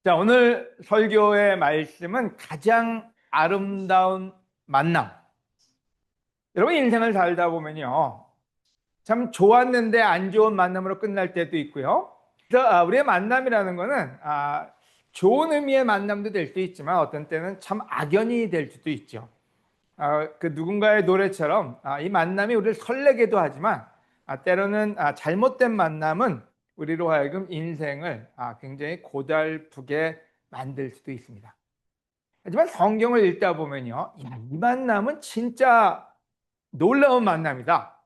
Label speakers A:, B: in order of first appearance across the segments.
A: 자, 오늘 설교의 말씀은 가장 아름다운 만남. 여러분, 인생을 살다 보면요, 참 좋았는데 안 좋은 만남으로 끝날 때도 있고요. 그래서 우리의 만남이라는 거는 좋은 의미의 만남도 될 수 있지만 어떤 때는 참 악연이 될 수도 있죠. 그 누군가의 노래처럼 이 만남이 우리를 설레게도 하지만 때로는 잘못된 만남은 우리로 하여금 인생을 굉장히 고달프게 만들 수도 있습니다. 하지만 성경을 읽다 보면요, 야, 이 만남은 진짜 놀라운 만남이다.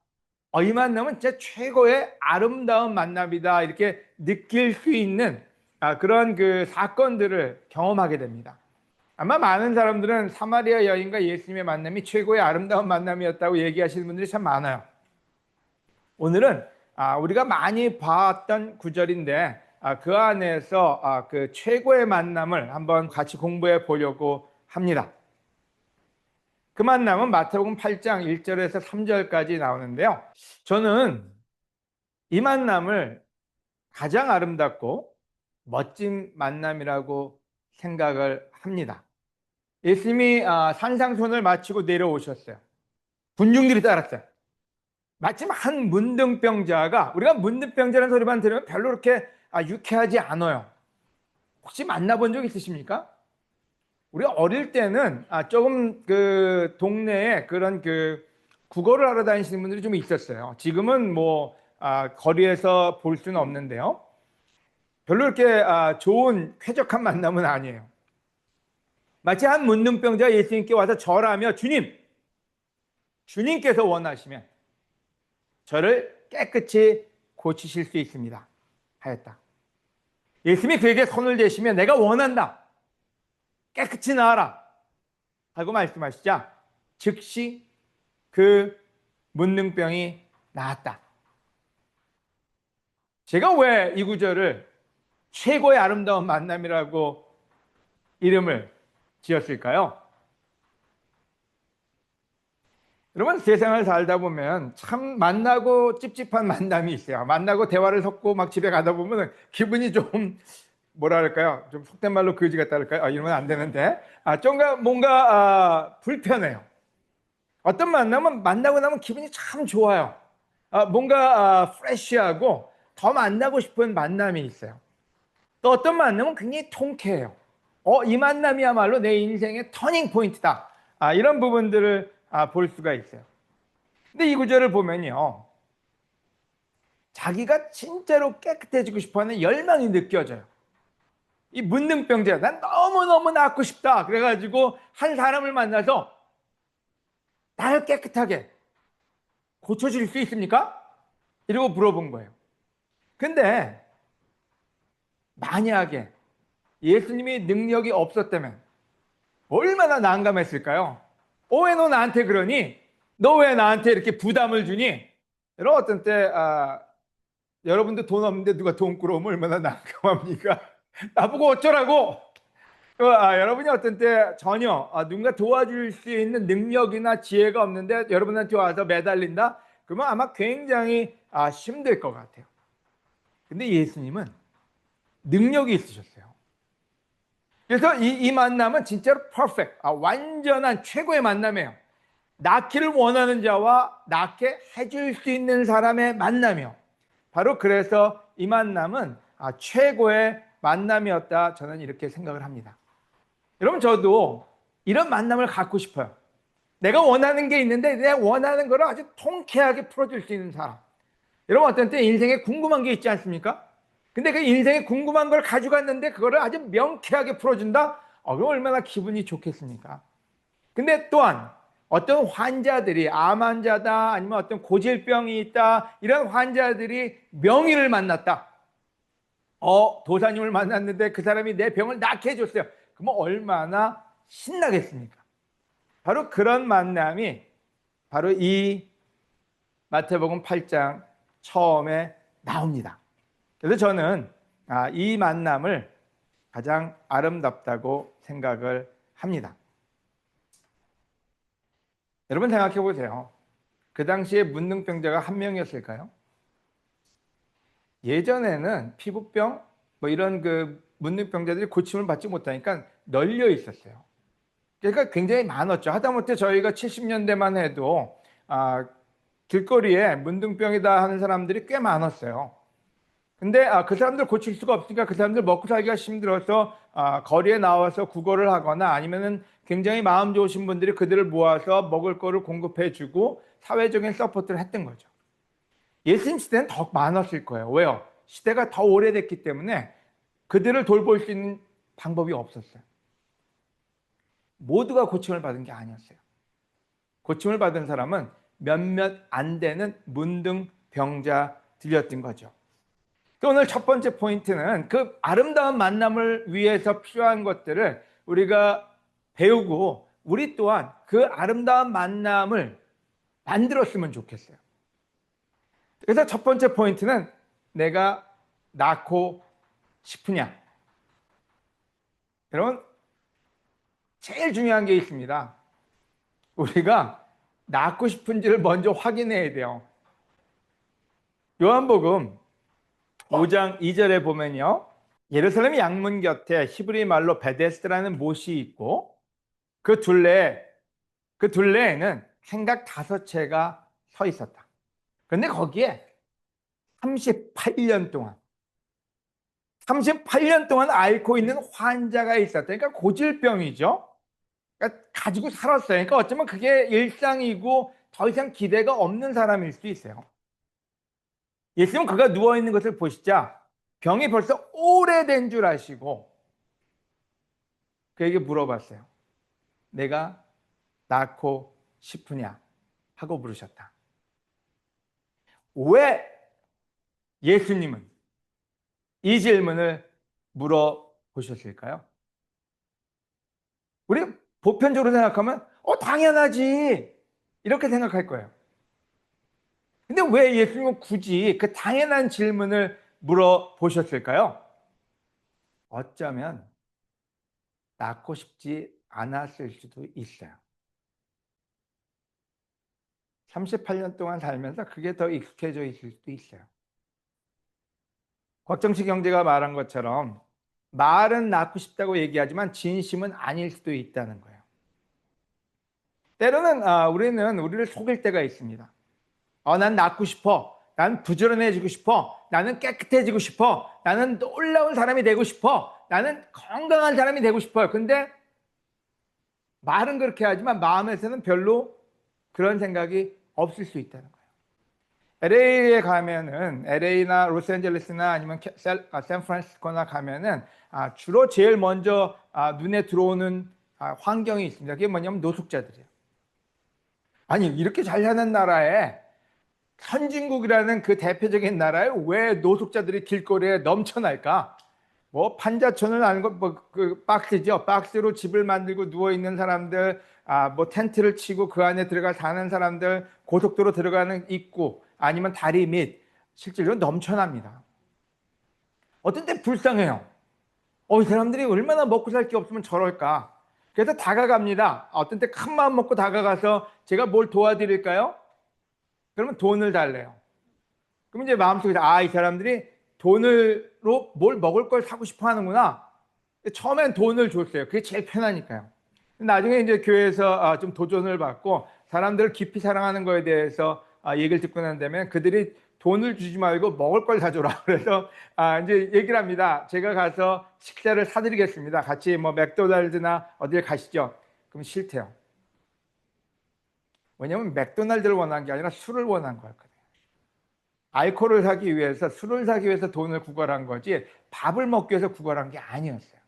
A: 이 만남은 진짜 최고의 아름다운 만남이다. 이렇게 느낄 수 있는 그런 그 사건들을 경험하게 됩니다. 아마 많은 사람들은 사마리아 여인과 예수님의 만남이 최고의 아름다운 만남이었다고 얘기하시는 분들이 참 많아요. 오늘은 우리가 많이 봤던 구절인데 그 안에서 그 최고의 만남을 한번 같이 공부해 보려고 합니다. 그 만남은 마태복음 8장 1절에서 3절까지 나오는데요. 저는 이 만남을 가장 아름답고 멋진 만남이라고 생각을 합니다. 예수님이 산상수훈을 마치고 내려오셨어요. 군중들이 따랐어요. 마침 한 문둥병자가, 우리가 문둥병자라는 소리만 들으면 별로 그렇게 유쾌하지 않아요. 혹시 만나본 적 있으십니까? 우리 어릴 때는 조금 그 동네에 그런 그 국어를 하러 다니시는 분들이 좀 있었어요. 지금은 뭐 거리에서 볼 수는 없는데요. 별로 이렇게 좋은 쾌적한 만남은 아니에요. 마치 한 문둥병자가 예수님께 와서 절하며 주님께서 원하시면 저를 깨끗이 고치실 수 있습니다 하였다. 예수님이 그에게 손을 대시며 내가 원한다, 깨끗이 나아라 하고 말씀하시자 즉시 그 문둥병이 나았다. 제가 왜 이 구절을 최고의 아름다운 만남이라고 이름을 지었을까요? 여러분, 세상을 살다 보면 참 만나고 찝찝한 만남이 있어요. 만나고 대화를 섞고 막 집에 가다 보면 기분이 좀 뭐랄까요? 좀 속된 말로 거지 같다 할까요? 이러면 안 되는데 좀 뭔가 불편해요. 어떤 만남은 만나고 나면 기분이 참 좋아요. 뭔가 프레쉬하고 더 만나고 싶은 만남이 있어요. 또 어떤 만남은 굉장히 통쾌해요. 이 만남이야말로 내 인생의 터닝 포인트다. 이런 부분들을 볼 수가 있어요. 근데 이 구절을 보면요, 자기가 진짜로 깨끗해지고 싶어하는 열망이 느껴져요. 이 문둥병자, 난 너무너무 낫고 싶다. 그래가지고 한 사람을 만나서 나를 깨끗하게 고쳐줄 수 있습니까? 이러고 물어본 거예요. 근데 만약에 예수님이 능력이 없었다면 얼마나 난감했을까요? 왜 너 나한테 그러니? 너 왜 나한테 이렇게 부담을 주니? 이런 어떤 때 여러분도 돈 없는데 누가 돈 꾸러우면 얼마나 난감합니까? 나보고 어쩌라고? 여러분이 어떤 때 전혀 누군가 도와줄 수 있는 능력이나 지혜가 없는데 여러분한테 와서 매달린다? 그러면 아마 굉장히 힘들 것 같아요. 근데 예수님은 능력이 있으셨어요. 그래서 이 만남은 진짜로 퍼펙트, 완전한 최고의 만남이에요. 낫기를 원하는 자와 낫게 해줄 수 있는 사람의 만남이요. 바로 그래서 이 만남은 최고의 만남이었다, 저는 이렇게 생각을 합니다. 여러분, 저도 이런 만남을 갖고 싶어요. 내가 원하는 게 있는데 내가 원하는 거를 아주 통쾌하게 풀어줄 수 있는 사람. 여러분, 어떤 때 인생에 궁금한 게 있지 않습니까? 근데 그 인생에 궁금한 걸 가져갔는데 그거를 아주 명쾌하게 풀어준다? 그럼 얼마나 기분이 좋겠습니까? 근데 또한 어떤 환자들이 암 환자다, 아니면 어떤 고질병이 있다, 이런 환자들이 명의를 만났다. 도사님을 만났는데 그 사람이 내 병을 낫게 해줬어요. 그러면 얼마나 신나겠습니까? 바로 그런 만남이 바로 이 마태복음 8장 처음에 나옵니다. 그래서 저는 이 만남을 가장 아름답다고 생각을 합니다. 여러분, 생각해 보세요. 그 당시에 문둥병자가 한 명이었을까요? 예전에는 피부병 뭐 이런 그 문둥병자들이 고침을 받지 못하니까 널려 있었어요. 그러니까 굉장히 많았죠. 하다못해 저희가 70년대만 해도 길거리에 문둥병이다 하는 사람들이 꽤 많았어요. 근데 그 사람들 고칠 수가 없으니까 그 사람들 먹고 살기가 힘들어서 거리에 나와서 구걸을 하거나 아니면은 굉장히 마음 좋으신 분들이 그들을 모아서 먹을 거를 공급해 주고 사회적인 서포트를 했던 거죠. 예수님 시대는 더 많았을 거예요. 왜요? 시대가 더 오래됐기 때문에 그들을 돌볼 수 있는 방법이 없었어요. 모두가 고침을 받은 게 아니었어요. 고침을 받은 사람은 몇몇 안 되는 문둥병자들이었던 거죠. 오늘 첫 번째 포인트는 그 아름다운 만남을 위해서 필요한 것들을 우리가 배우고 우리 또한 그 아름다운 만남을 만들었으면 좋겠어요. 그래서 첫 번째 포인트는 내가 낳고 싶으냐. 여러분, 제일 중요한 게 있습니다. 우리가 낳고 싶은지를 먼저 확인해야 돼요. 요한복음 5장 2절에 보면요. 예루살렘 양문 곁에 히브리 말로 베데스다라는 못이 있고 그 둘레에는 생각 5채가 서 있었다. 그런데 거기에 38년 동안 앓고 있는 환자가 있었다. 그러니까 고질병이죠. 그러니까 가지고 살았어요. 그러니까 어쩌면 그게 일상이고 더 이상 기대가 없는 사람일 수도 있어요. 예수님은 그가 누워있는 것을 보시자 병이 벌써 오래된 줄 아시고 그에게 물어봤어요. 내가 낳고 싶으냐 하고 물으셨다. 왜 예수님은 이 질문을 물어보셨을까요? 우리 보편적으로 생각하면 당연하지 이렇게 생각할 거예요. 근데 왜 예수님은 굳이 그 당연한 질문을 물어보셨을까요? 어쩌면 낳고 싶지 않았을 수도 있어요. 38년 동안 살면서 그게 더 익숙해져 있을 수도 있어요. 곽정식 형제가 말한 것처럼 말은 낳고 싶다고 얘기하지만 진심은 아닐 수도 있다는 거예요. 때로는 우리는 우리를 속일 때가 있습니다. 난 낳고 싶어. 난 부지런해지고 싶어. 나는 깨끗해지고 싶어. 나는 놀라운 사람이 되고 싶어. 나는 건강한 사람이 되고 싶어요. 근데 말은 그렇게 하지만 마음에서는 별로 그런 생각이 없을 수 있다는 거예요. LA에 가면은 LA나 로스앤젤레스나 아니면 샌프란시스코나 가면은 주로 제일 먼저 눈에 들어오는 환경이 있습니다. 그게 뭐냐면 노숙자들이에요. 아니 이렇게 잘 사는 나라에 선진국이라는 그 대표적인 나라에 왜 노숙자들이 길거리에 넘쳐날까? 뭐 판자촌을 아는 그 박스죠. 박스로 집을 만들고 누워 있는 사람들, 뭐 텐트를 치고 그 안에 들어가 사는 사람들, 고속도로 들어가는 입구, 아니면 다리 밑 실제로 넘쳐납니다. 어떤 때 불쌍해요. 이 사람들이 얼마나 먹고 살 게 없으면 저럴까? 그래서 다가갑니다. 어떤 때 큰 마음 먹고 다가가서 제가 뭘 도와드릴까요? 그러면 돈을 달래요. 그럼 이제 마음속에서 이 사람들이 돈으로 뭘 먹을 걸 사고 싶어 하는구나. 처음엔 돈을 줬어요. 그게 제일 편하니까요. 나중에 이제 교회에서 좀 도전을 받고 사람들을 깊이 사랑하는 거에 대해서 얘기를 듣고 난 다음에 그들이 돈을 주지 말고 먹을 걸 사줘라. 그래서 이제 얘기를 합니다. 제가 가서 식사를 사드리겠습니다. 같이 뭐 맥도날드나 어딜 가시죠. 그럼 싫대요. 왜냐면 맥도날드를 원한 게 아니라 술을 원한 거였거든요. 알코올을 사기 위해서, 술을 사기 위해서 돈을 구걸한 거지 밥을 먹기 위해서 구걸한 게 아니었어요.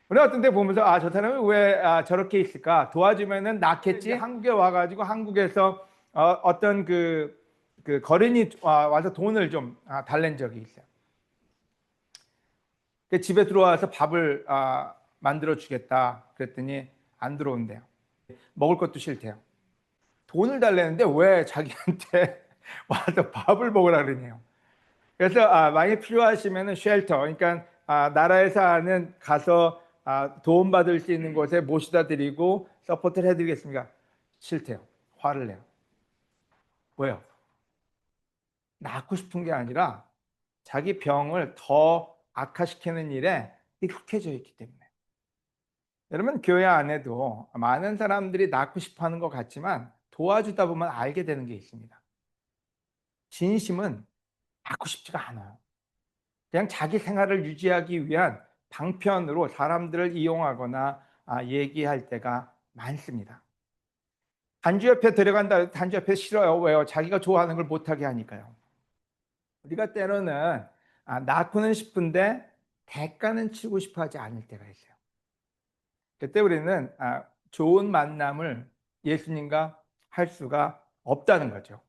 A: 그래 어떤 데 보면서 저 사람이 왜 저렇게 있을까? 도와주면은 낫겠지? 한국에 와가지고 한국에서 어떤 그 거린이 와서 돈을 좀 달랜 적이 있어요. 집에 들어와서 밥을 만들어 주겠다 그랬더니 안 들어온대요. 먹을 것도 싫대요. 돈을 달래는데 왜 자기한테 와서 밥을 먹으라 그러네요. 그래서 만약 필요하시면은 쉘터, 그러니까 나라에서 하는 가서 도움받을 수 있는 곳에 모시다 드리고 서포트를 해드리겠습니다. 싫대요. 화를 내요. 왜요? 낫고 싶은 게 아니라 자기 병을 더 악화시키는 일에 익숙해져 있기 때문에. 여러분, 교회 안에도 많은 사람들이 낳고 싶어 하는 것 같지만 도와주다 보면 알게 되는 게 있습니다. 진심은 낳고 싶지가 않아요. 그냥 자기 생활을 유지하기 위한 방편으로 사람들을 이용하거나 얘기할 때가 많습니다. 단주 옆에 데려간다 해도 단주 옆에 싫어요. 왜요? 자기가 좋아하는 걸 못하게 하니까요. 우리가 때로는 낳고는 싶은데 대가는 치르고 싶어 하지 않을 때가 있어요. 그때 우리는 좋은 만남을 예수님과 할 수가 없다는 거죠.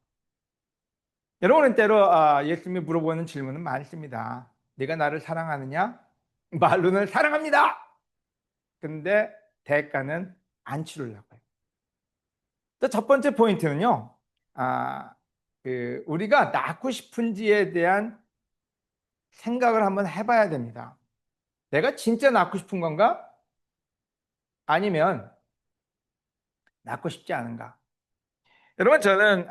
A: 여러분은 때로 예수님이 물어보는 질문은 많습니다. 네가 나를 사랑하느냐? 말로는 사랑합니다. 근데 대가는 안 치르려고 해요. 또 첫 번째 포인트는요. 우리가 낳고 싶은지에 대한 생각을 한번 해봐야 됩니다. 내가 진짜 낳고 싶은 건가? 아니면 낳고 싶지 않은가? 여러분, 저는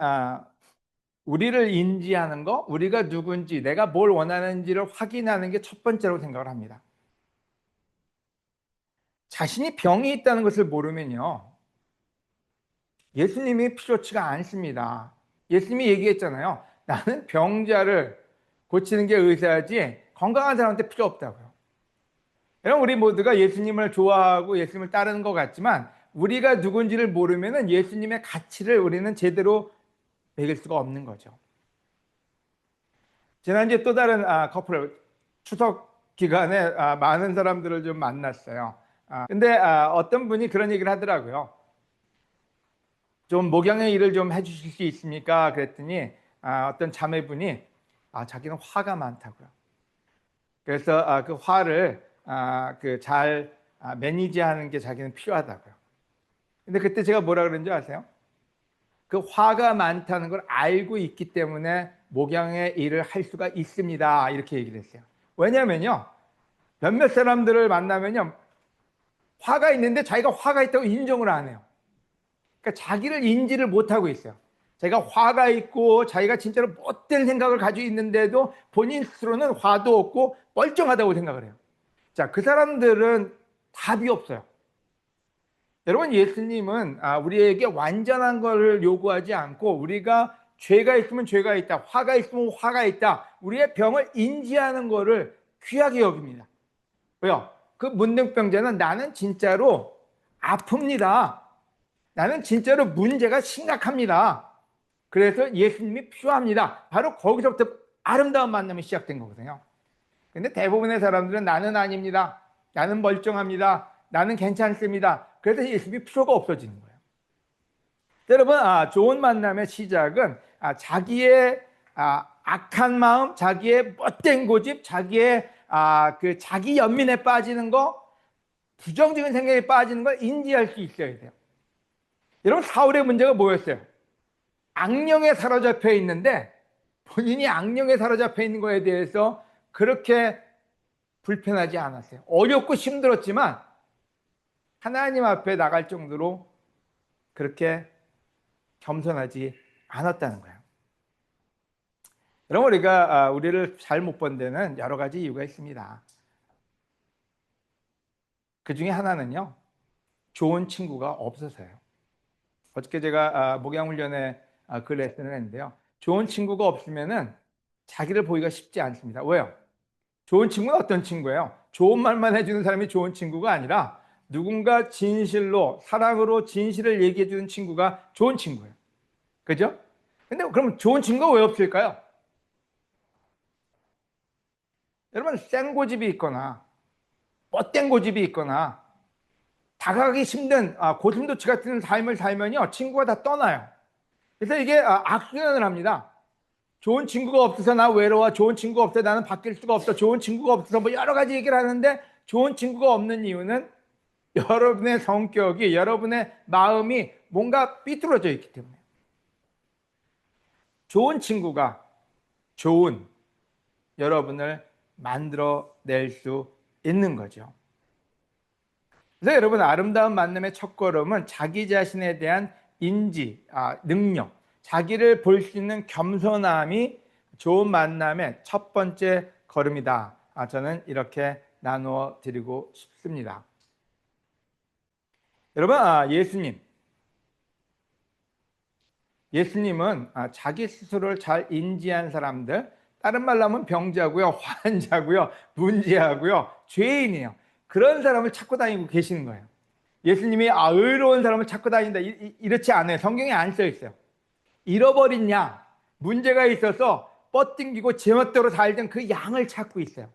A: 우리를 인지하는 거, 우리가 누군지, 내가 뭘 원하는지를 확인하는 게 첫 번째로 생각을 합니다. 자신이 병이 있다는 것을 모르면요, 예수님이 필요치가 않습니다. 예수님이 얘기했잖아요. 나는 병자를 고치는 게 의사지 건강한 사람한테 필요 없다고요. 여러분, 우리 모두가 예수님을 좋아하고 예수님을 따르는 것 같지만 우리가 누군지를 모르면 예수님의 가치를 우리는 제대로 매길 수가 없는 거죠. 지난주에 또 다른 커플을 추석 기간에 많은 사람들을 좀 만났어요. 근데 어떤 분이 그런 얘기를 하더라고요. 좀 목양의 일을 좀 해주실 수 있습니까? 그랬더니 어떤 자매분이 자기는 화가 많다고요. 그래서 그 화를 잘 매니지하는 게 자기는 필요하다고요. 근데 그때 제가 뭐라 그랬는지 아세요? 그 화가 많다는 걸 알고 있기 때문에 목양의 일을 할 수가 있습니다. 이렇게 얘기를 했어요. 왜냐면요, 몇몇 사람들을 만나면요, 화가 있는데 자기가 화가 있다고 인정을 안 해요. 그러니까 자기를 인지를 못하고 있어요. 자기가 화가 있고 자기가 진짜로 못된 생각을 가지고 있는데도 본인 스스로는 화도 없고 멀쩡하다고 생각을 해요. 자, 그 사람들은 답이 없어요. 여러분, 예수님은 우리에게 완전한 것을 요구하지 않고 우리가 죄가 있으면 죄가 있다, 화가 있으면 화가 있다, 우리의 병을 인지하는 것을 귀하게 여깁니다. 왜요? 그 문둥병자는 나는 진짜로 아픕니다. 나는 진짜로 문제가 심각합니다. 그래서 예수님이 필요합니다. 바로 거기서부터 아름다운 만남이 시작된 거거든요. 근데 대부분의 사람들은 나는 아닙니다. 나는 멀쩡합니다. 나는 괜찮습니다. 그래서 예수님이 필요가 없어지는 거예요. 여러분, 좋은 만남의 시작은 자기의 악한 마음, 자기의 못된 고집, 자기의 자기 연민에 빠지는 거, 부정적인 생각에 빠지는 걸 인지할 수 있어야 돼요. 여러분, 사울의 문제가 뭐였어요? 악령에 사로잡혀 있는데 본인이 악령에 사로잡혀 있는 거에 대해서 그렇게 불편하지 않았어요. 어렵고 힘들었지만 하나님 앞에 나갈 정도로 그렇게 겸손하지 않았다는 거예요. 여러분, 우리를 잘 못 본 데는 여러 가지 이유가 있습니다. 그 중에 하나는요, 좋은 친구가 없어서요. 어저께 제가 목양훈련에 그 레슨을 했는데요. 좋은 친구가 없으면은 자기를 보기가 쉽지 않습니다. 왜요? 좋은 친구는 어떤 친구예요? 좋은 말만 해주는 사람이 좋은 친구가 아니라 누군가 진실로, 사랑으로 진실을 얘기해주는 친구가 좋은 친구예요. 그죠? 근데 그럼 좋은 친구가 왜 없을까요? 여러분, 센 고집이 있거나 못된 고집이 있거나 다가가기 힘든 고슴도치 같은 삶을 살면요, 친구가 다 떠나요. 그래서 이게 악순환을 합니다. 좋은 친구가 없어서 나 외로워, 좋은 친구가 없어서 나는 바뀔 수가 없어, 좋은 친구가 없어서 뭐 여러 가지 얘기를 하는데 좋은 친구가 없는 이유는 여러분의 성격이, 여러분의 마음이 뭔가 삐뚤어져 있기 때문에. 좋은 친구가 좋은 여러분을 만들어낼 수 있는 거죠. 그래서 여러분, 아름다운 만남의 첫걸음은 자기 자신에 대한 인지, 능력, 자기를 볼 수 있는 겸손함이 좋은 만남의 첫 번째 걸음이다. 저는 이렇게 나누어 드리고 싶습니다. 여러분, 예수님은 자기 스스로를 잘 인지한 사람들, 다른 말로 하면 병자고요, 환자고요, 문제하고요, 죄인이에요. 그런 사람을 찾고 다니고 계시는 거예요. 예수님이 의로운 사람을 찾고 다닌다, 이렇지 않아요. 성경에 안 써 있어요. 잃어버린 양, 문제가 있어서 뻗팅기고 제멋대로 살던 그 양을 찾고 있어요.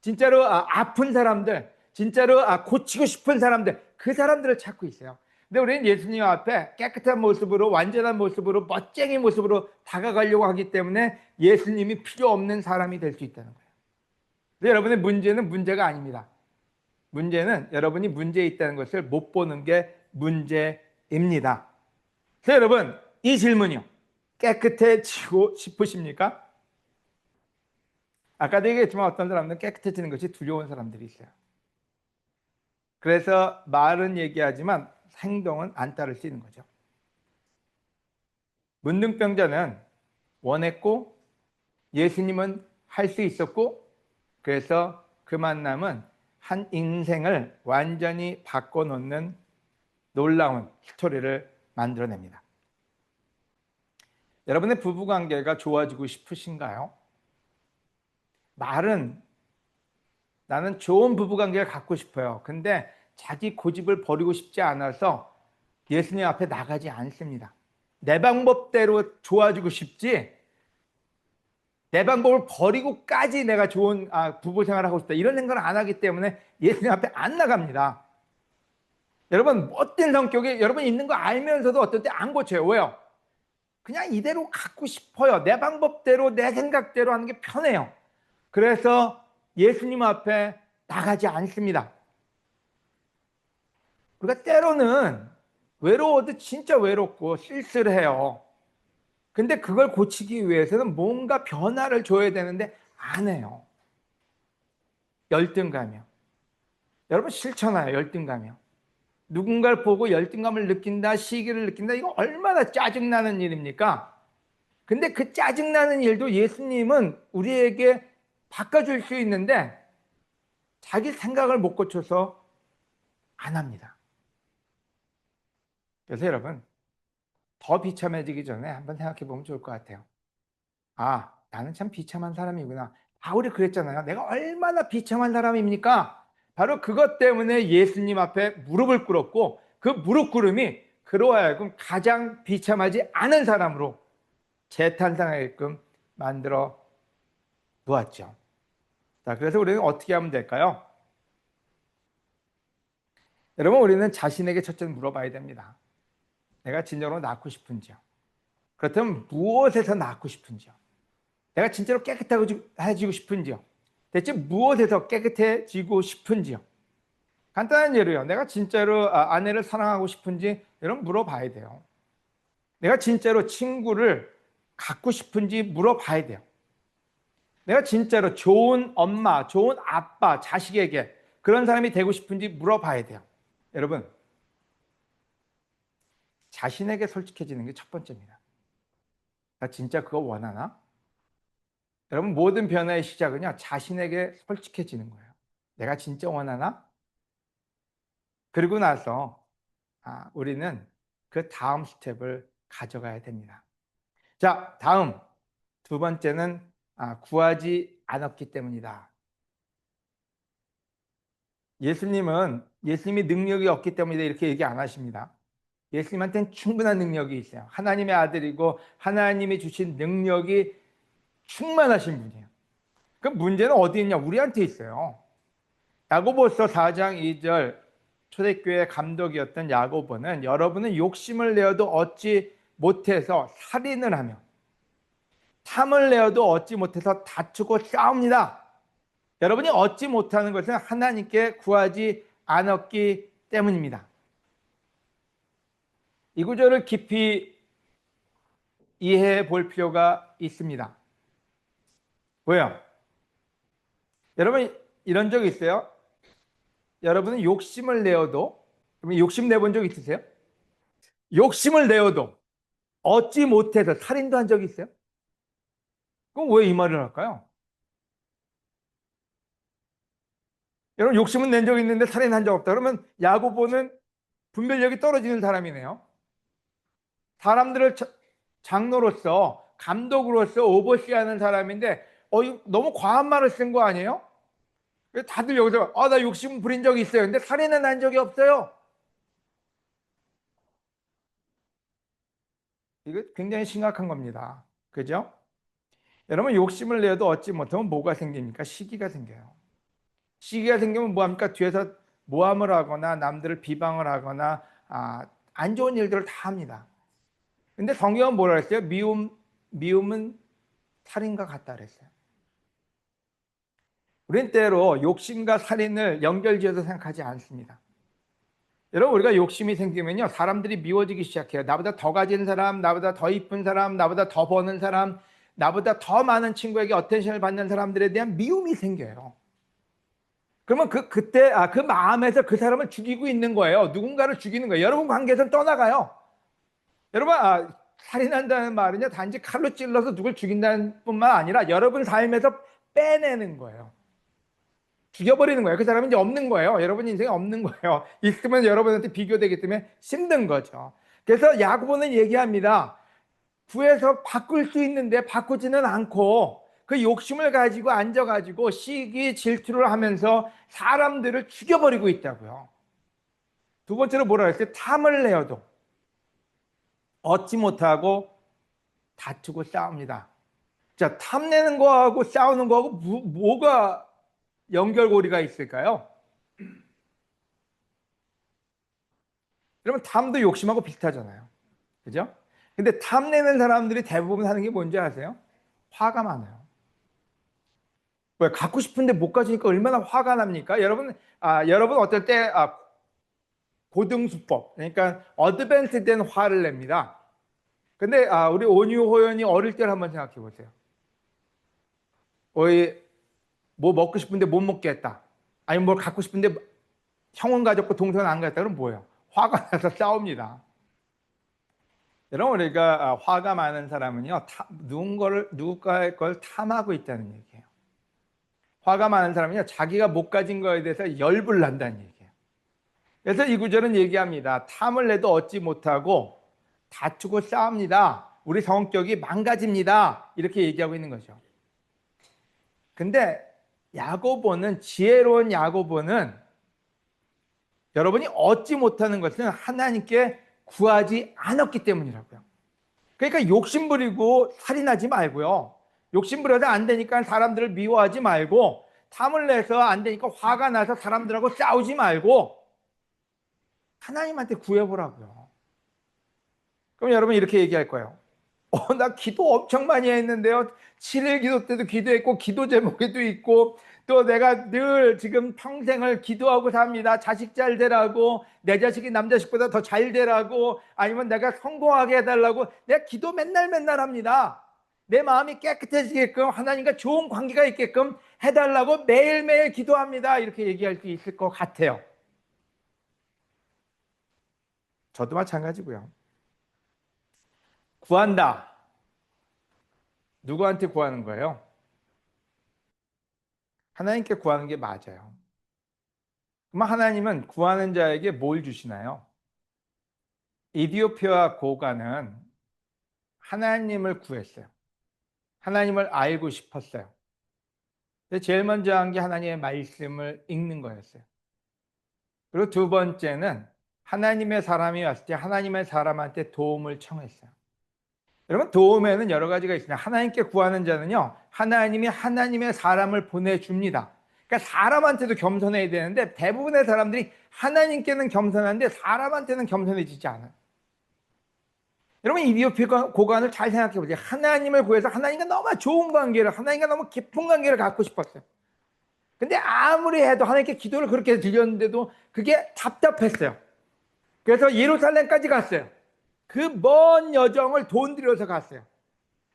A: 진짜로 아픈 사람들, 진짜로 고치고 싶은 사람들, 그 사람들을 찾고 있어요. 근데 우리는 예수님 앞에 깨끗한 모습으로, 완전한 모습으로, 멋쟁이 모습으로 다가가려고 하기 때문에 예수님이 필요 없는 사람이 될 수 있다는 거예요. 근데 여러분의 문제는 문제가 아닙니다. 문제는 여러분이 문제에 있다는 것을 못 보는 게 문제입니다. 그래서 여러분, 이 질문이요. 깨끗해지고 싶으십니까? 아까도 얘기했지만 어떤 사람들은 깨끗해지는 것이 두려운 사람들이 있어요. 그래서 말은 얘기하지만 행동은 안 따를 수 있는 거죠. 문둥병자는 원했고 예수님은 할 수 있었고, 그래서 그 만남은 한 인생을 완전히 바꿔놓는 놀라운 스토리를 만들어냅니다. 여러분의 부부관계가 좋아지고 싶으신가요? 말은 나는 좋은 부부관계를 갖고 싶어요. 근데 자기 고집을 버리고 싶지 않아서 예수님 앞에 나가지 않습니다. 내 방법대로 좋아지고 싶지, 내 방법을 버리고까지 내가 좋은 부부 생활을 하고 싶다, 이런 생각을 안 하기 때문에 예수님 앞에 안 나갑니다. 여러분, 어떤 성격이 여러분 있는 거 알면서도 어떤 때 안 고쳐요. 왜요? 그냥 이대로 갖고 싶어요. 내 방법대로, 내 생각대로 하는 게 편해요. 그래서 예수님 앞에 나가지 않습니다. 우리가 때로는 외로워도 진짜 외롭고 쓸쓸해요. 근데 그걸 고치기 위해서는 뭔가 변화를 줘야 되는데 안 해요. 열등감이요. 여러분 싫잖아요, 열등감이요. 누군가를 보고 열등감을 느낀다, 시기를 느낀다, 이거 얼마나 짜증나는 일입니까? 근데 그 짜증나는 일도 예수님은 우리에게 바꿔줄 수 있는데 자기 생각을 못 고쳐서 안 합니다. 그래서 여러분, 더 비참해지기 전에 한번 생각해 보면 좋을 것 같아요. 나는 참 비참한 사람이구나. 바울이 그랬잖아요. 내가 얼마나 비참한 사람입니까? 바로 그것 때문에 예수님 앞에 무릎을 꿇었고, 그 무릎 꿇음이 그로 하여금 가장 비참하지 않은 사람으로 재탄생하게끔 만들어 놓았죠. 자, 그래서 우리는 어떻게 하면 될까요? 여러분, 우리는 자신에게 첫째 물어봐야 됩니다. 내가 진정으로 낫고 싶은지요? 그렇다면 무엇에서 낫고 싶은지요? 내가 진짜로 깨끗해지고 싶은지요? 대체 무엇에서 깨끗해지고 싶은지요? 간단한 예로요. 내가 진짜로 아내를 사랑하고 싶은지 이런 물어봐야 돼요. 내가 진짜로 친구를 갖고 싶은지 물어봐야 돼요. 내가 진짜로 좋은 엄마, 좋은 아빠, 자식에게 그런 사람이 되고 싶은지 물어봐야 돼요. 여러분, 자신에게 솔직해지는 게 첫 번째입니다. 나 진짜 그거 원하나? 여러분, 모든 변화의 시작은요, 자신에게 솔직해지는 거예요. 내가 진짜 원하나? 그리고 나서 우리는 그 다음 스텝을 가져가야 됩니다. 자, 다음 두 번째는 구하지 않았기 때문이다. 예수님이 능력이 없기 때문이다 이렇게 얘기 안 하십니다. 예수님한테는 충분한 능력이 있어요. 하나님의 아들이고 하나님이 주신 능력이 충만하신 분이에요. 그 문제는 어디 있냐? 우리한테 있어요. 야고보서 4장 2절, 초대교회 감독이었던 야고보는 여러분은 욕심을 내어도 얻지 못해서 살인을 하며 탐을 내어도 얻지 못해서 다투고 싸웁니다. 여러분이 얻지 못하는 것은 하나님께 구하지 않았기 때문입니다. 이 구절을 깊이 이해해 볼 필요가 있습니다. 왜요? 여러분 이런 적 있어요? 여러분은 욕심을 내어도, 욕심 내본 적 있으세요? 욕심을 내어도 얻지 못해서 살인도 한 적이 있어요? 그럼 왜 이 말을 할까요? 여러분 욕심은 낸 적 있는데 살인한 적 없다. 그러면 야고보는 분별력이 떨어지는 사람이네요. 사람들을 장로로서 감독으로서 오버시하는 사람인데 이거 너무 과한 말을 쓴 거 아니에요? 다들 여기서 나 욕심 부린 적이 있어요. 근데 살인은 한 적이 없어요. 이거 굉장히 심각한 겁니다. 그죠? 여러분 욕심을 내도 얻지 못하면 뭐가 생깁니까? 시기가 생겨요. 시기가 생기면 뭐합니까? 뒤에서 모함을 하거나 남들을 비방을 하거나 안 좋은 일들을 다 합니다. 근데 성경은 뭐라 그랬어요? 미움은 살인과 같다 그랬어요. 우린 때로 욕심과 살인을 연결지어서 생각하지 않습니다. 여러분 우리가 욕심이 생기면요 사람들이 미워지기 시작해요. 나보다 더 가진 사람, 나보다 더 이쁜 사람, 나보다 더 버는 사람, 나보다 더 많은 친구에게 어텐션을 받는 사람들에 대한 미움이 생겨요. 그러면 그때 그 마음에서 그 사람을 죽이고 있는 거예요. 누군가를 죽이는 거예요. 여러분 관계에서는 떠나가요. 여러분 살인한다는 말은요 단지 칼로 찔러서 누굴 죽인다는 뿐만 아니라 여러분 삶에서 빼내는 거예요. 죽여버리는 거예요. 그 사람은 이제 없는 거예요. 여러분 인생에 없는 거예요. 있으면 여러분한테 비교되기 때문에 힘든 거죠. 그래서 야고보는 얘기합니다. 구해서 바꿀 수 있는데 바꾸지는 않고 그 욕심을 가지고 앉아가지고 시기 질투를 하면서 사람들을 죽여버리고 있다고요. 두 번째로 뭐라 그랬어요? 탐을 내어도 얻지 못하고 다투고 싸웁니다. 자, 탐내는 거하고 싸우는 거하고 뭐가 연결고리가 있을까요? 여러분 탐도 욕심하고 비슷하잖아요. 그죠? 근데 탐내는 사람들이 대부분 하는 게 뭔지 아세요? 화가 많아요. 왜 갖고 싶은데 못 가지니까 얼마나 화가 납니까? 여러분 어떨 때 고등수법, 그러니까 어드밴스된 화를 냅니다. 근데 우리 온유호연이 어릴 때를 한번 생각해 보세요. 뭐 먹고 싶은데 못 먹겠다. 아니면 뭘 갖고 싶은데 형은 가졌고 동생은 안 가졌다. 그럼 뭐예요? 화가 나서 싸웁니다. 여러분 우리가 화가 많은 사람은요 누군가의 걸 탐하고 있다는 얘기예요. 화가 많은 사람은요 자기가 못 가진 거에 대해서 열불 난다는 얘기예요. 그래서 이 구절은 얘기합니다. 탐을 내도 얻지 못하고 다투고 싸웁니다. 우리 성격이 망가집니다. 이렇게 얘기하고 있는 거죠. 근데 야고보는 지혜로운 야고보는 여러분이 얻지 못하는 것은 하나님께 구하지 않았기 때문이라고요. 그러니까 욕심 부리고 살인하지 말고요. 욕심 부려서 안 되니까 사람들을 미워하지 말고 탐을 내서 안 되니까 화가 나서 사람들하고 싸우지 말고 하나님한테 구해보라고요. 그럼 여러분 이렇게 얘기할 거예요. 나 기도 엄청 많이 했는데요. 7일 기도 때도 기도했고 기도 제목에도 있고 또 내가 늘 지금 평생을 기도하고 삽니다. 자식 잘 되라고 내 자식이 남 자식보다 더 잘 되라고 아니면 내가 성공하게 해달라고 내가 기도 맨날 합니다. 내 마음이 깨끗해지게끔 하나님과 좋은 관계가 있게끔 해달라고 매일매일 기도합니다. 이렇게 얘기할 수 있을 것 같아요. 저도 마찬가지고요. 구한다. 누구한테 구하는 거예요? 하나님께 구하는 게 맞아요. 그럼 하나님은 구하는 자에게 뭘 주시나요? 이디오피아 고관은 하나님을 구했어요. 하나님을 알고 싶었어요. 제일 먼저 한 게 하나님의 말씀을 읽는 거였어요. 그리고 두 번째는 하나님의 사람이 왔을 때 하나님의 사람한테 도움을 청했어요. 여러분 도움에는 여러 가지가 있습니다. 하나님께 구하는 자는요 하나님이 하나님의 사람을 보내줍니다. 그러니까 사람한테도 겸손해야 되는데 대부분의 사람들이 하나님께는 겸손한데 사람한테는 겸손해지지 않아요. 여러분 이디오피아 고관을 잘 생각해 보세요. 하나님을 구해서 하나님과 너무 좋은 관계를 하나님과 너무 깊은 관계를 갖고 싶었어요. 근데 아무리 해도 하나님께 기도를 그렇게 드렸는데도 그게 답답했어요. 그래서 예루살렘까지 갔어요. 그 먼 여정을 돈 들여서 갔어요.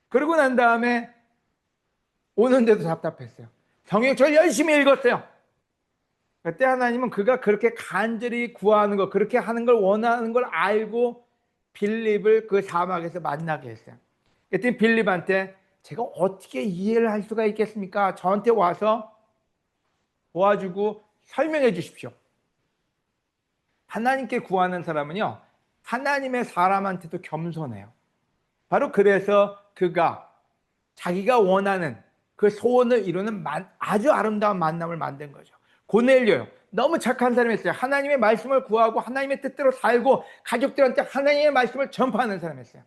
A: 그러고 난 다음에 오는데도 답답했어요. 성경책을 열심히 읽었어요. 그때 하나님은 그가 그렇게 간절히 구하는 거, 그렇게 하는 걸 원하는 걸 알고 빌립을 그 사막에서 만나게 했어요. 그랬더니 빌립한테 제가 어떻게 이해를 할 수가 있겠습니까? 저한테 와서 도와주고 설명해 주십시오. 하나님께 구하는 사람은요, 하나님의 사람한테도 겸손해요. 바로 그래서 그가 자기가 원하는 그 소원을 이루는 아주 아름다운 만남을 만든 거죠. 고넬료요. 너무 착한 사람이었어요. 하나님의 말씀을 구하고 하나님의 뜻대로 살고 가족들한테 하나님의 말씀을 전파하는 사람이었어요.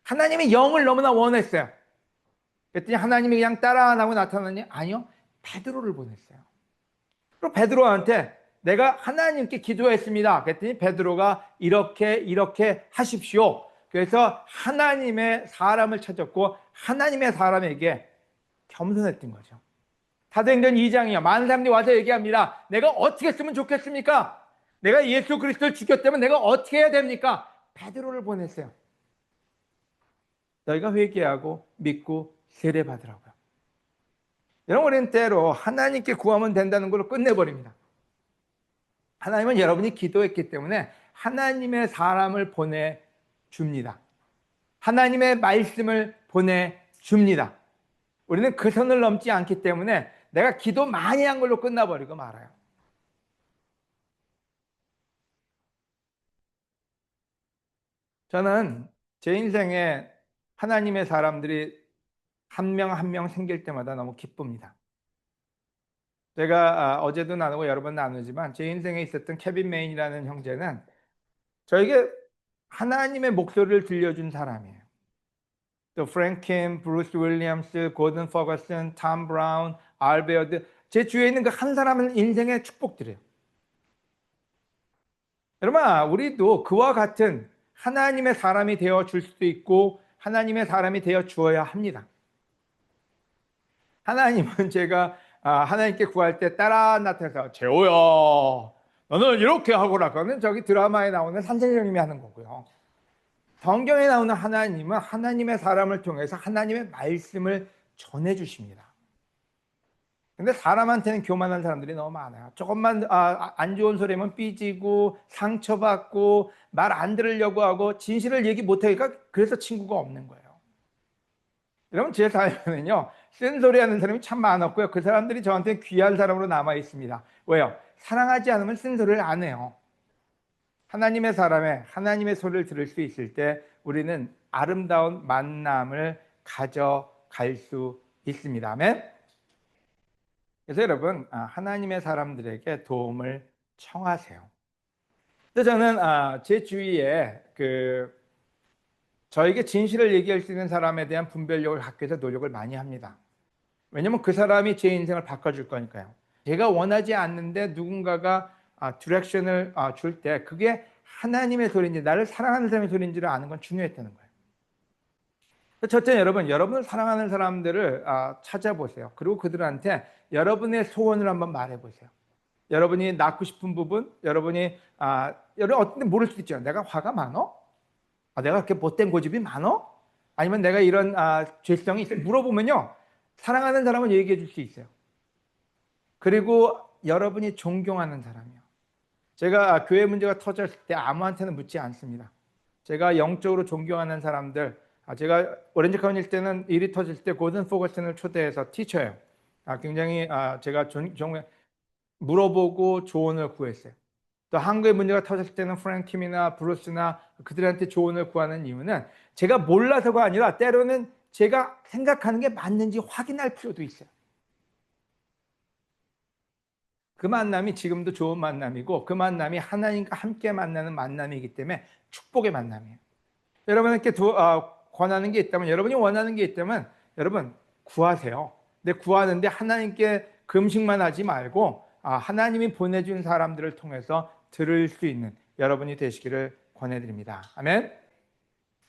A: 하나님의 영을 너무나 원했어요. 그랬더니 하나님이 그냥 따라 안 하고 나타나니 아니요. 베드로를 보냈어요. 그리고 베드로한테 내가 하나님께 기도했습니다. 그랬더니 베드로가 이렇게 하십시오. 그래서 하나님의 사람을 찾았고 하나님의 사람에게 겸손했던 거죠. 사도행전 2장이요. 많은 사람들이 와서 얘기합니다. 내가 어떻게 했으면 좋겠습니까? 내가 예수 그리스도를 죽였다면 내가 어떻게 해야 됩니까? 베드로를 보냈어요. 너희가 회개하고 믿고 세례 받으라고요. 여러분, 우리는 때로 하나님께 구하면 된다는 걸로 끝내버립니다. 하나님은 여러분이 기도했기 때문에 하나님의 사람을 보내줍니다. 하나님의 말씀을 보내줍니다. 우리는 그 선을 넘지 않기 때문에 내가 기도 많이 한 걸로 끝나버리고 말아요. 저는 제 인생에 하나님의 사람들이 한 명 한 명 생길 때마다 너무 기쁩니다. 제가 어제도 나누고 여러 번 나누지만 제 인생에 있었던 케빈 메인이라는 형제는 저에게 하나님의 목소리를 들려준 사람이에요. 또 프랭크 킴, 브루스 윌리엄스, 고든 퍼거슨, 톰 브라운, 알 베어드, 제 주위에 있는 그 한 사람은 인생의 축복들이에요. 여러분, 우리도 그와 같은 하나님의 사람이 되어 줄 수도 있고 하나님의 사람이 되어 주어야 합니다. 하나님은 제가 하나님께 구할 때 따라 나타나서 재호야 너는 이렇게 하거라. 그거는 저기 드라마에 나오는 산생님이 하는 거고요. 성경에 나오는 하나님은 하나님의 사람을 통해서 하나님의 말씀을 전해주십니다. 근데 사람한테는 교만한 사람들이 너무 많아요. 조금만 안 좋은 소리면 삐지고 상처받고 말 안 들으려고 하고 진실을 얘기 못하니까 그래서 친구가 없는 거예요. 여러분, 제 삶에는요 쓴소리 하는 사람이 참 많았고요. 그 사람들이 저한테 귀한 사람으로 남아 있습니다. 왜요? 사랑하지 않으면 쓴소리를 안 해요. 하나님의 사람의 하나님의 소리를 들을 수 있을 때 우리는 아름다운 만남을 가져갈 수 있습니다. 아멘. 그래서 여러분, 하나님의 사람들에게 도움을 청하세요. 그래서 저는 제 주위에 저에게 진실을 얘기할 수 있는 사람에 대한 분별력을 갖기 위해서 노력을 많이 합니다. 왜냐면 그 사람이 제 인생을 바꿔줄 거니까요. 제가 원하지 않는데 누군가가 디렉션을 줄 때 그게 하나님의 소리인지 나를 사랑하는 사람의 소리인지를 아는 건 중요했다는 거예요. 첫째, 여러분을 사랑하는 사람들을 찾아보세요. 그리고 그들한테 여러분의 소원을 한번 말해보세요. 여러분이 낳고 싶은 부분, 여러분 어떤 데 모를 수도 있죠. 내가 화가 많어? 내가 그렇게 못된 고집이 많어? 아니면 내가 이런 죄성이 있어? 물어보면요, 사랑하는 사람은 얘기해 줄 수 있어요. 그리고 여러분이 존경하는 사람이요. 제가 교회 문제가 터졌을 때 아무한테는 묻지 않습니다. 제가 영적으로 존경하는 사람들, 제가 오렌지 카운티일 때는 일이 터질 때 고든 포거슨을 초대해서 티처예요. 굉장히 제가 물어보고 조언을 구했어요. 또 한국의 문제가 터졌을 때는 프랭크 킴이나 브루스나 그들한테 조언을 구하는 이유는 제가 몰라서가 아니라 때로는 제가 생각하는 게 맞는지 확인할 필요도 있어요. 그 만남이 지금도 좋은 만남이고 그 만남이 하나님과 함께 만나는 만남이기 때문에 축복의 만남이에요. 여러분께 권하는 게 있다면, 여러분이 원하는 게 있다면 여러분 구하세요. 근데 구하는데 하나님께 금식만 하지 말고 하나님이 보내준 사람들을 통해서 들을 수 있는 여러분이 되시기를 권해드립니다. 아멘.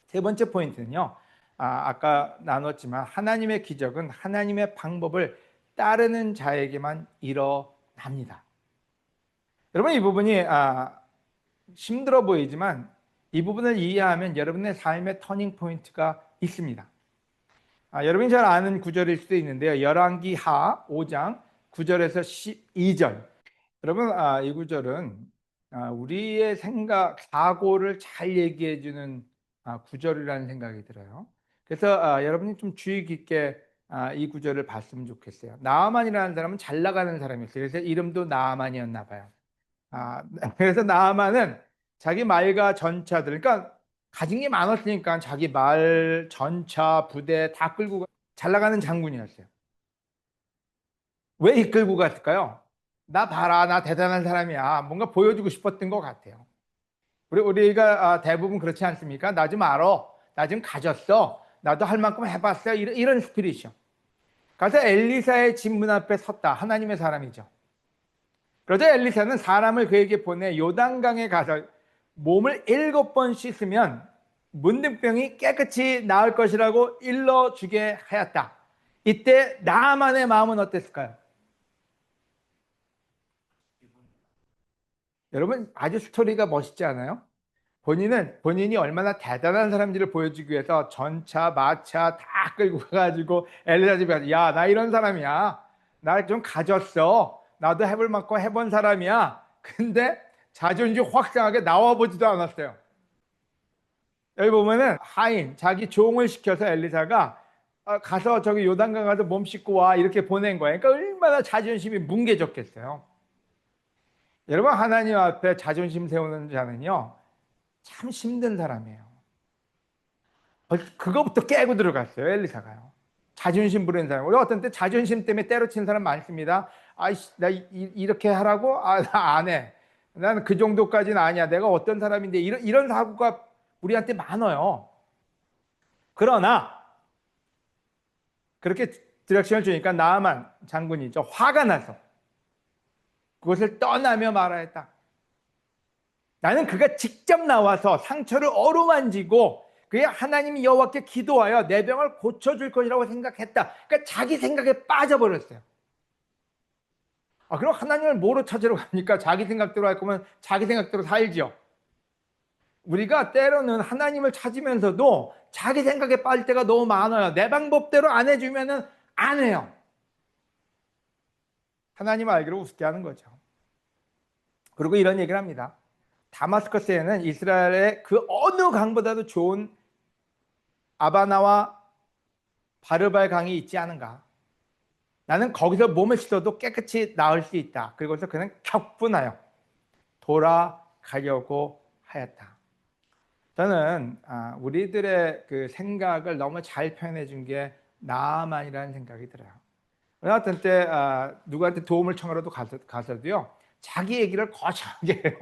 A: 세 번째 포인트는요, 아까 나눴지만 하나님의 기적은 하나님의 방법을 따르는 자에게만 일어납니다. 여러분, 이 부분이 힘들어 보이지만 이 부분을 이해하면 여러분의 삶의 터닝 포인트가 있습니다. 여러분이 잘 아는 구절일 수도 있는데요. 열왕기하 5장 9절에서 12절. 여러분, 이 구절은 우리의 사고를 잘 얘기해 주는 구절이라는 생각이 들어요. 그래서 여러분이 좀 주의 깊게 이 구절을 봤으면 좋겠어요. 나아만이라는 사람은 잘 나가는 사람이었어요. 그래서 이름도 나아만이었나 봐요. 그래서 나아만은 자기 말과 전차들, 그러니까 가진 게 많았으니까 자기 말, 전차, 부대 다 끌고 잘 나가는 장군이었어요. 왜 이끌고 갔을까요? 나 봐라, 나 대단한 사람이야. 뭔가 보여주고 싶었던 것 같아요. 우리가 대부분 그렇지 않습니까? 나 좀 알아. 나 좀 가졌어. 나도 할 만큼 해봤어. 이런 스피릿이요. 그래서 엘리사의 집 문 앞에 섰다. 하나님의 사람이죠. 그러자 엘리사는 사람을 그에게 보내 요단강에 가서 몸을 7번 씻으면 문둥병이 깨끗이 나을 것이라고 일러주게 하였다. 이때 나아만의 마음은 어땠을까요? 여러분, 아주 스토리가 멋있지 않아요? 본인이 얼마나 대단한 사람인지를 보여주기 위해서 전차, 마차 다 끌고 가가지고 엘리사 집에 가서, 야, 나 이런 사람이야. 나 좀 가졌어. 나도 해볼 만큼 해본 사람이야. 근데 자존심 확 상하게 나와보지도 않았어요. 여기 보면은 하인, 자기 종을 시켜서 엘리사가 가서 저기 요단강 가서 몸 씻고 와 이렇게 보낸 거예요. 그러니까 얼마나 자존심이 뭉개졌겠어요. 여러분, 하나님 앞에 자존심 세우는 자는요 참 힘든 사람이에요. 그거부터 깨고 들어갔어요, 엘리사가요. 자존심 부리는 사람. 우리 어떤 때 자존심 때문에 때려친 사람 많습니다. 아이씨, 나 이렇게 하라고? 나 안 해. 나는 그 정도까지는 아니야. 내가 어떤 사람인데 이런 사고가 우리한테 많아요. 그러나 그렇게 디렉션을 주니까 나아만 장군이죠. 화가 나서 그것을 떠나며 말하였다. 나는 그가 직접 나와서 상처를 어루만지고 그의 하나님 여호와께 기도하여 내 병을 고쳐줄 것이라고 생각했다. 그러니까 자기 생각에 빠져버렸어요. 그럼 하나님을 뭐로 찾으러 갑니까? 자기 생각대로 할 거면 자기 생각대로 살죠. 우리가 때로는 하나님을 찾으면서도 자기 생각에 빠질 때가 너무 많아요. 내 방법대로 안 해주면 안 해요. 하나님 알기로 우습게 하는 거죠. 그리고 이런 얘기를 합니다. 다마스커스에는 이스라엘의 그 어느 강보다도 좋은 아바나와 바르발 강이 있지 않은가. 나는 거기서 몸을 씻어도 깨끗이 나을 수 있다. 그리고서 그는 격분하여 돌아가려고 하였다. 저는 우리들의 그 생각을 너무 잘 표현해 준 게 나만이라는 생각이 들어요. 어떤 때 누구한테 도움을 청하러도 가서도요 자기 얘기를 거창하게 해요.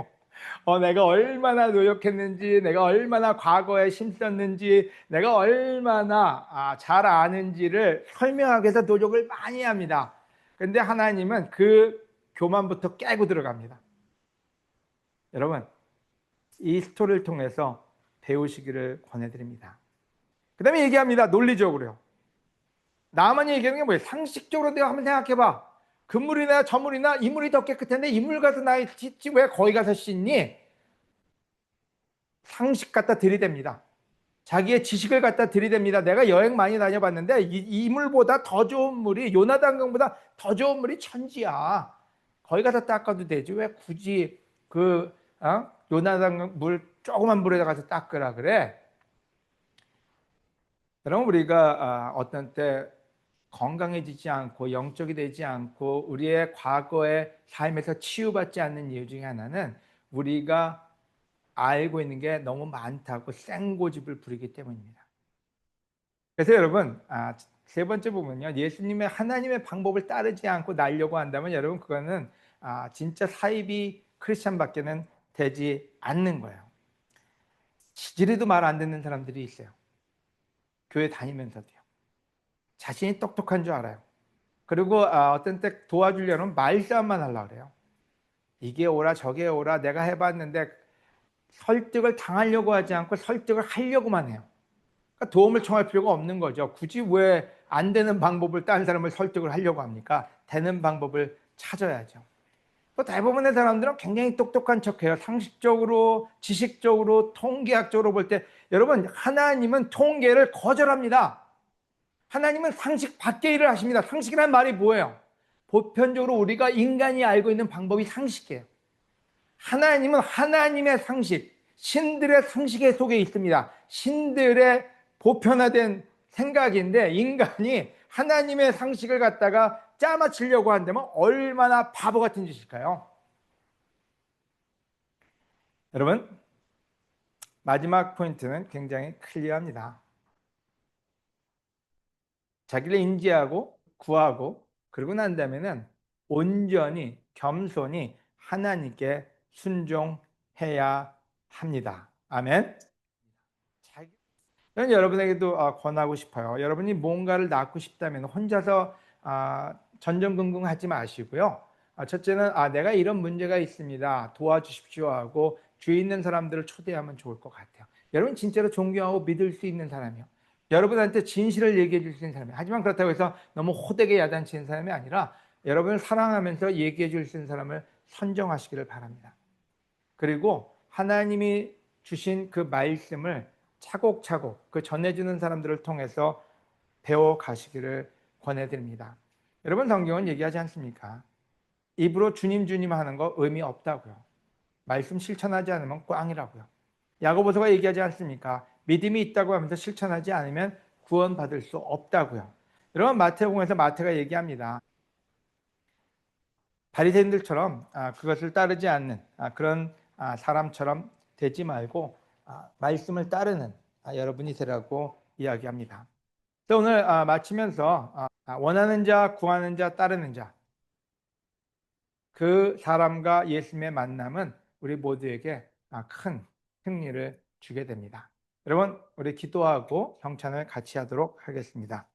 A: 내가 얼마나 노력했는지, 내가 얼마나 과거에 힘썼는지, 내가 얼마나 잘 아는지를 설명하기 위해서 노력을 많이 합니다. 근데 하나님은 그 교만부터 깨고 들어갑니다. 여러분, 이 스토리를 통해서 배우시기를 권해드립니다. 그 다음에 얘기합니다. 논리적으로요. 나만 얘기하는 게 뭐예요? 상식적으로 내가 한번 생각해봐. 그 물이나 저 물이나 이 물이 더 깨끗한데 이 물 가서 나의 씻지 왜 거기 가서 씻니? 상식 갖다 들이댑니다. 자기의 지식을 갖다 들이댑니다. 내가 여행 많이 다녀봤는데 이 물보다 더 좋은 물이, 요나단강보다 더 좋은 물이 천지야. 거기 가서 닦아도 되지 왜 굳이 그 요나단 물 조그만 물에다 가서 닦으라 그래? 여러분, 우리가 어떤 때 건강해지지 않고 영적이 되지 않고 우리의 과거의 삶에서 치유받지 않는 이유 중에 하나는 우리가 알고 있는 게 너무 많다고 생고집을 부리기 때문입니다. 그래서 여러분, 세 번째 보면요, 예수님의 하나님의 방법을 따르지 않고 날려고 한다면 여러분 그거는 진짜 사이비 크리스찬밖에는 되지 않는 거예요. 지지리도 말 안 듣는 사람들이 있어요. 교회 다니면서도요. 자신이 똑똑한 줄 알아요. 그리고 어떤 때 도와주려면 말싸움만 하려고 그래요. 이게 오라 저게 오라 내가 해봤는데 설득을 당하려고 하지 않고 설득을 하려고만 해요. 그러니까 도움을 청할 필요가 없는 거죠. 굳이 왜 안 되는 방법을 다른 사람을 설득을 하려고 합니까? 되는 방법을 찾아야죠. 또 대부분의 사람들은 굉장히 똑똑한 척해요. 상식적으로, 지식적으로, 통계학적으로 볼 때 여러분, 하나님은 통계를 거절합니다. 하나님은 상식 밖의 일을 하십니다. 상식이란 말이 뭐예요? 보편적으로 우리가 인간이 알고 있는 방법이 상식이에요. 하나님은 하나님의 상식, 신들의 상식에 속에 있습니다. 신들의 보편화된 생각인데 인간이 하나님의 상식을 갖다가 짜맞추려고 한다면 얼마나 바보 같은 짓일까요? 여러분, 마지막 포인트는 굉장히 클리어합니다. 자기를 인지하고 구하고 그러고 난 다음에는 온전히 겸손히 하나님께 순종해야 합니다. 아멘. 저는 여러분에게도 권하고 싶어요. 여러분이 뭔가를 낳고 싶다면 혼자서 전전긍긍하지 마시고요. 첫째는 내가 이런 문제가 있습니다. 도와주십시오 하고 주위에 있는 사람들을 초대하면 좋을 것 같아요. 여러분 진짜로 존경하고 믿을 수 있는 사람이요. 여러분한테 진실을 얘기해 줄 수 있는 사람이에요. 하지만 그렇다고 해서 너무 호되게 야단치는 사람이 아니라 여러분을 사랑하면서 얘기해 줄 수 있는 사람을 선정하시기를 바랍니다. 그리고 하나님이 주신 그 말씀을 차곡차곡 그 전해주는 사람들을 통해서 배워 가시기를 권해드립니다. 여러분, 성경은 얘기하지 않습니까? 입으로 주님 주님 하는 거 의미 없다고요. 말씀 실천하지 않으면 꽝이라고요. 야고보서가 얘기하지 않습니까? 믿음이 있다고 하면서 실천하지 않으면 구원받을 수 없다고요. 여러분, 마태복음에서 마태가 얘기합니다. 바리새인들처럼 그것을 따르지 않는 그런 사람처럼 되지 말고 말씀을 따르는 여러분이 되라고 이야기합니다. 오늘 마치면서 원하는 자, 구하는 자, 따르는 자, 그 사람과 예수님의 만남은 우리 모두에게 큰 승리를 주게 됩니다. 여러분, 우리 기도하고 경찬을 같이 하도록 하겠습니다.